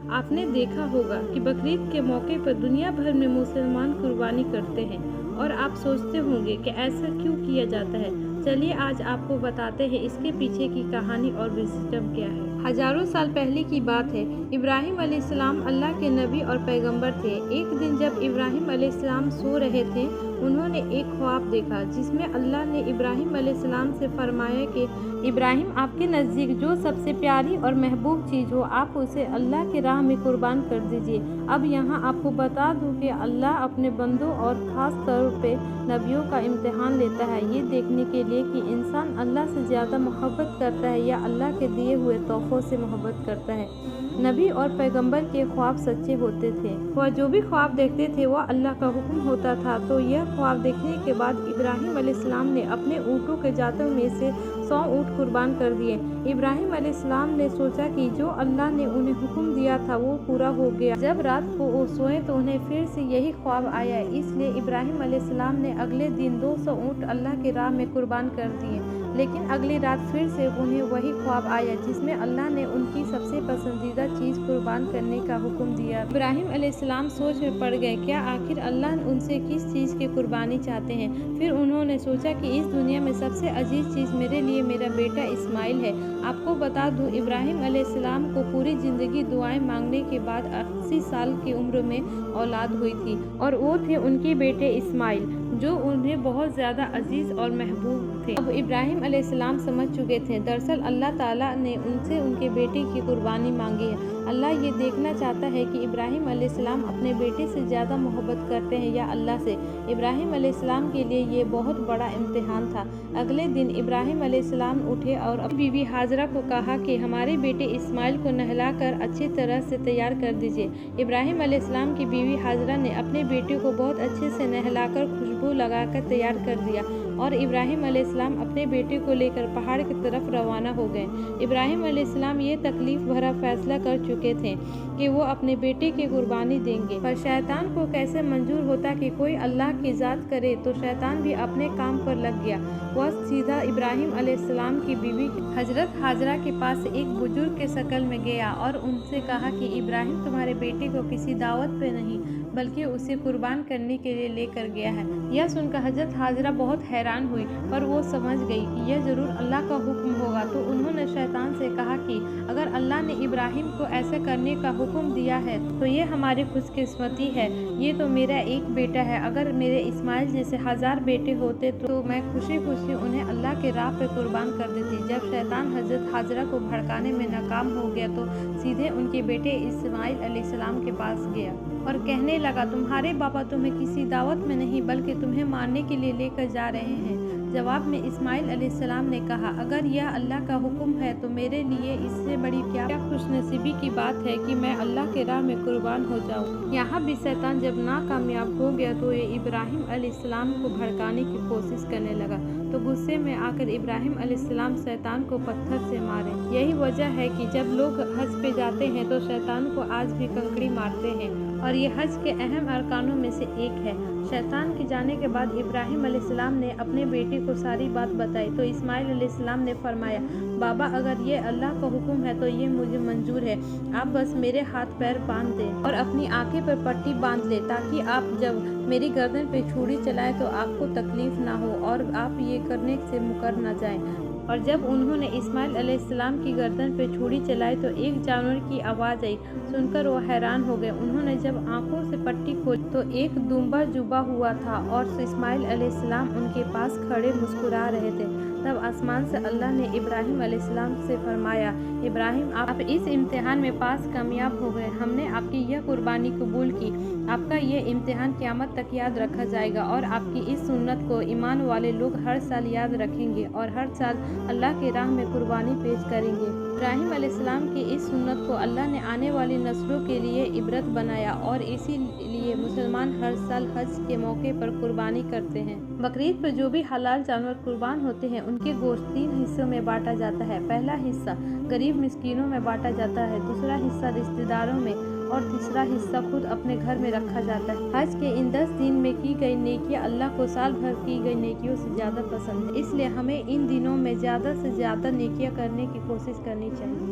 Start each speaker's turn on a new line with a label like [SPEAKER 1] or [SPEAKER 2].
[SPEAKER 1] آپ نے دیکھا ہوگا کہ بقرعید کے موقع پر دنیا بھر میں مسلمان قربانی کرتے ہیں اور آپ سوچتے ہوں گے کہ ایسا کیوں کیا جاتا ہے۔ چلیے آج آپ کو بتاتے ہیں اس کے پیچھے کی کہانی اور وزڈم کیا ہے۔ ہزاروں سال پہلے کی بات ہے۔ ابراہیم علیہ السلام اللہ کے نبی اور پیغمبر تھے۔ ایک دن جب ابراہیم علیہ السلام سو رہے تھے، انہوں نے ایک خواب دیکھا جس میں اللہ نے ابراہیم علیہ السلام سے فرمایا کہ ابراہیم، آپ کے نزدیک جو سب سے پیاری اور محبوب چیز ہو آپ اسے اللہ کی راہ میں قربان کر دیجیے۔ اب یہاں آپ کو بتا دوں کہ اللہ اپنے بندوں اور خاص طور پہ نبیوں کا امتحان لیتا ہے، یہ دیکھنے کے لیے کہ انسان اللہ سے زیادہ محبت کرتا ہے یا اللہ کے دیے ہوئے تحفوں سے محبت کرتا ہے۔ نبی اور پیغمبر کے خواب سچے ہوتے تھے۔ وہ جو بھی خواب دیکھتے تھے وہ اللہ کا حکم ہوتا تھا۔ تو یہ خواب دیکھنے کے بعد ابراہیم علیہ السلام نے اپنے اونٹوں کے جاتوں میں سے 100 اونٹ قربان کر دیے۔ ابراہیم علیہ السلام نے سوچا کہ جو اللہ نے انہیں حکم دیا تھا وہ پورا ہو گیا۔ جب رات کو وہ سوئے تو انہیں پھر سے یہی خواب آیا، اس لیے ابراہیم علیہ السلام نے اگلے دن 200 اونٹ اللہ کی راہ میں قربان کر دیے۔ لیکن اگلی رات پھر سے انہیں وہی خواب آیا جس میں اللہ نے ان کی سب سے پسندیدہ چیز قربان کرنے کا حکم دیا۔ ابراہیم علیہ السلام سوچ میں پڑ گئے، کیا آخر اللہ ان سے کس چیز کی قربانی چاہتے ہیں؟ پھر انہوں نے سوچا کہ اس دنیا میں سب سے عزیز چیز میرے لیے میرا بیٹا اسماعیل ہے۔ آپ کو بتا دوں، ابراہیم علیہ السلام کو پوری زندگی دعائیں مانگنے کے بعد 80 سال کی عمر میں اولاد ہوئی تھی، اور وہ تھے ان کے بیٹے اسماعیل، جو انہیں بہت زیادہ عزیز اور محبوب تھے۔ اب ابراہیم علیہ السلام سمجھ چکے تھے، دراصل اللہ تعالیٰ نے ان سے ان کے بیٹے کی قربانی مانگی ہے۔ اللہ یہ دیکھنا چاہتا ہے کہ ابراہیم علیہ السلام اپنے بیٹے سے زیادہ محبت کرتے ہیں یا اللہ سے۔ ابراہیم علیہ السلام کے لیے یہ بہت بڑا امتحان تھا۔ اگلے دن ابراہیم علیہ السلام اٹھے اور اپنی بیوی ہاجرہ کو کہا کہ ہمارے بیٹے اسماعیل کو نہلا کر اچھی طرح سے تیار کر دیجیے۔ ابراہیم علیہ السلام کی بیوی ہاجرہ نے اپنے بیٹے کو بہت اچھے سے نہلا کر خوشبو لگا کر تیار کر دیا، اور ابراہیم علیہ السلام اپنے بیٹے کو لے کر پہاڑ کی طرف روانہ ہو گئے۔ ابراہیم علیہ السلام یہ تکلیف بھرا فیصلہ کر چکے تھے کہ وہ اپنے بیٹے کی قربانی دیں گے، پر شیطان کو کیسے منظور ہوتا کہ کوئی اللہ کی ذات کرے؟ تو شیطان بھی اپنے کام پر لگ گیا۔ وہ سیدھا ابراہیم علیہ السلام کی بیوی حضرت ہاجرہ کے پاس ایک بزرگ کے شکل میں گیا اور ان سے کہا کہ ابراہیم تمہارے بیٹے کو کسی دعوت پہ نہیں بلکہ اسے قربان کرنے کے لیے لے کر گیا ہے۔ یہ سن کر حضرت ہاجرہ بہت حیران ہوئی، پر وہ سمجھ گئی کہ یہ ضرور اللہ کا حکم ہوگا۔ تو انہوں نے شیطان سے کہا کہ اگر اللہ نے ابراہیم کو ایسا کرنے کا حکم دیا ہے تو یہ ہماری خوش قسمتی ہے، یہ تو میرا ایک بیٹا ہے، اگر میرے اسماعیل جیسے 1000 بیٹے ہوتے تو میں خوشی خوشی انہیں اللہ کے راہ پہ قربان کر دیتی۔ جب شیطان حضرت ہاجرہ کو بھڑکانے میں ناکام ہو گیا تو سیدھے ان کے بیٹے اسماعیل علیہ السلام کے پاس گیا اور کہنے لگا، تمہارے بابا تمہیں کسی دعوت میں نہیں بلکہ تمہیں مارنے کے لیے لے کر جا رہے ہیں۔ جواب میں اسماعیل علیہ السلام نے کہا، اگر یہ اللہ کا حکم ہے تو میرے لیے اس سے بڑی کیا خوش نصیبی کی بات ہے کہ میں اللہ کے راہ میں قربان ہو جاؤں۔ یہاں بھی شیطان جب ناکامیاب ہو گیا تو یہ ابراہیم علیہ السلام کو بھڑکانے کی کوشش کرنے لگا، تو غصے میں آ کر ابراہیم علیہ السلام شیطان کو پتھر سے مارے۔ یہی وجہ ہے کہ جب لوگ حج پہ جاتے ہیں تو شیطان کو آج بھی کنکڑی مارتے ہیں، اور یہ حج کے اہم ارکانوں میں سے ایک ہے۔ شیطان کے جانے کے بعد ابراہیم علیہ السلام نے اپنے بیٹے کو ساری بات بتائی تو اسماعیل علیہ السلام نے فرمایا، بابا اگر یہ اللہ کا حکم ہے تو یہ مجھے منظور ہے، آپ بس میرے ہاتھ پیر باندھ دیں اور اپنی آنکھیں پر پٹی باندھ لیں تاکہ آپ جب میری گردن پہ چھری چلائیں تو آپ کو تکلیف نہ ہو اور آپ یہ کرنے سے مکر نہ جائیں۔ اور جب انہوں نے اسماعیل علیہ السلام کی گردن پہ چھری چلائی تو ایک جانور کی آواز آئی، سن کر وہ حیران ہو گئے۔ انہوں نے جب آنکھوں سے پٹی کھولی تو ایک دمبا جبا ہوا تھا اور اسماعیل علیہ السلام ان کے پاس کھڑے مسکرا رہے تھے۔ تب آسمان سے اللہ نے ابراہیم علیہ السلام سے فرمایا، ابراہیم آپ اس امتحان میں پاس کامیاب ہو گئے، ہم نے آپ کی یہ قربانی قبول کی، آپ کا یہ امتحان قیامت تک یاد رکھا جائے گا، اور آپ کی اس سنت کو ایمان والے لوگ ہر سال یاد رکھیں گے اور ہر سال اللہ کی راہ میں قربانی پیش کریں گے۔ ابراہیم علیہ السلام کی اس سنت کو اللہ نے آنے والی نسلوں کے لیے عبرت بنایا، اور اسی لیے مسلمان ہر سال حج کے موقع پر قربانی کرتے ہیں۔ بقرعید پر جو بھی حلال جانور قربان ہوتے ہیں ان کے گوشت 3 حصوں میں بانٹا جاتا ہے۔ پہلا حصہ غریب مسکینوں میں بانٹا جاتا ہے، دوسرا حصہ رشتہ داروں میں، اور تیسرا حصہ خود اپنے گھر میں رکھا جاتا ہے۔ حج کے ان 10 دن میں کی گئی نیکیاں اللہ کو سال بھر کی گئی نیکیوں سے زیادہ پسند ہے، اس لیے ہمیں ان دنوں میں زیادہ سے زیادہ نیکیاں کرنے کی کوشش کرنی چاہیے۔